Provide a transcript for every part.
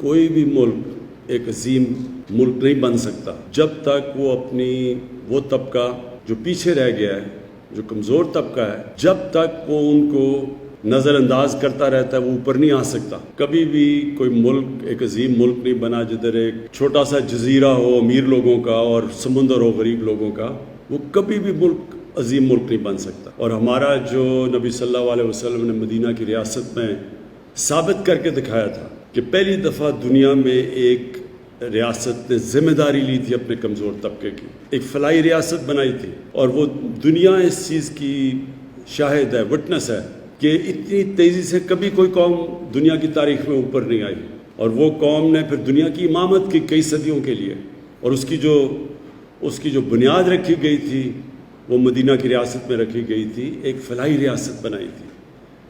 کوئی بھی ملک ایک عظیم ملک نہیں بن سکتا جب تک وہ اپنی وہ طبقہ جو پیچھے رہ گیا ہے، جو کمزور طبقہ ہے، جب تک وہ ان کو نظر انداز کرتا رہتا ہے وہ اوپر نہیں آ سکتا۔ کبھی بھی کوئی ملک ایک عظیم ملک نہیں بنا جدھر ایک چھوٹا سا جزیرہ ہو امیر لوگوں کا اور سمندر ہو غریب لوگوں کا، وہ کبھی بھی ملک عظیم ملک نہیں بن سکتا۔ اور ہمارا جو نبی صلی اللہ علیہ وسلم نے مدینہ کی ریاست میں ثابت کر کے دکھایا تھا کہ پہلی دفعہ دنیا میں ایک ریاست نے ذمہ داری لی تھی اپنے کمزور طبقے کی، ایک فلاحی ریاست بنائی تھی، اور وہ دنیا اس چیز کی شاہد ہے، وٹنس ہے کہ اتنی تیزی سے کبھی کوئی قوم دنیا کی تاریخ میں اوپر نہیں آئی، اور وہ قوم نے پھر دنیا کی امامت کی کئی صدیوں کے لیے، اور اس کی جو بنیاد رکھی گئی تھی وہ مدینہ کی ریاست میں رکھی گئی تھی، ایک فلاحی ریاست بنائی تھی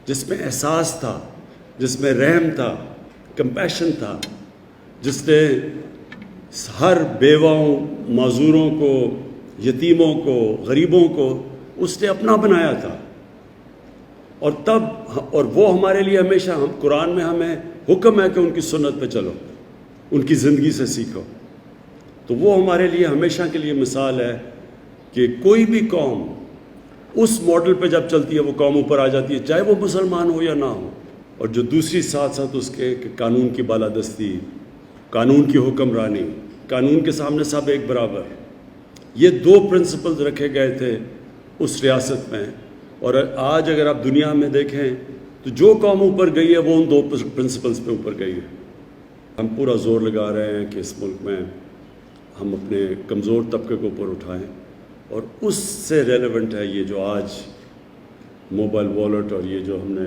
جس میں احساس تھا، جس میں رحم تھا، کمپیشن تھا، جس نے ہر بیواؤں، معذوروں کو، یتیموں کو، غریبوں کو اس نے اپنا بنایا تھا۔ اور وہ ہمارے لیے ہمیشہ قرآن میں ہمیں حکم ہے کہ ان کی سنت پہ چلو، ان کی زندگی سے سیکھو۔ تو وہ ہمارے لیے ہمیشہ کے لیے مثال ہے کہ کوئی بھی قوم اس ماڈل پہ جب چلتی ہے وہ قوم اوپر آ جاتی ہے، چاہے وہ مسلمان ہو یا نہ ہو۔ اور جو دوسری ساتھ ساتھ اس کے کہ قانون کی بالادستی، قانون کی حکمرانی، قانون کے سامنے سب ایک برابر، یہ دو پرنسپلز رکھے گئے تھے اس ریاست میں۔ اور آج اگر آپ دنیا میں دیکھیں تو جو قوم اوپر گئی ہے وہ ان دو پرنسپلز پہ اوپر گئی ہے۔ ہم پورا زور لگا رہے ہیں کہ اس ملک میں ہم اپنے کمزور طبقے کو اوپر اٹھائیں، اور اس سے ریلیونٹ ہے یہ جو آج موبائل والیٹ اور یہ جو ہم نے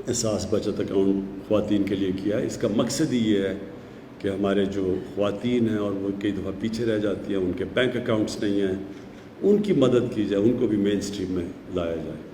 احساس بچت اکاؤنٹ خواتین کے لیے کیا ہے۔ اس کا مقصد ہی یہ ہے کہ ہمارے جو خواتین ہیں اور وہ کئی دفعہ پیچھے رہ جاتی ہیں، ان کے بینک اکاؤنٹس نہیں ہیں، ان کی مدد کی جائے، ان کو بھی مین سٹریم میں لایا جائے۔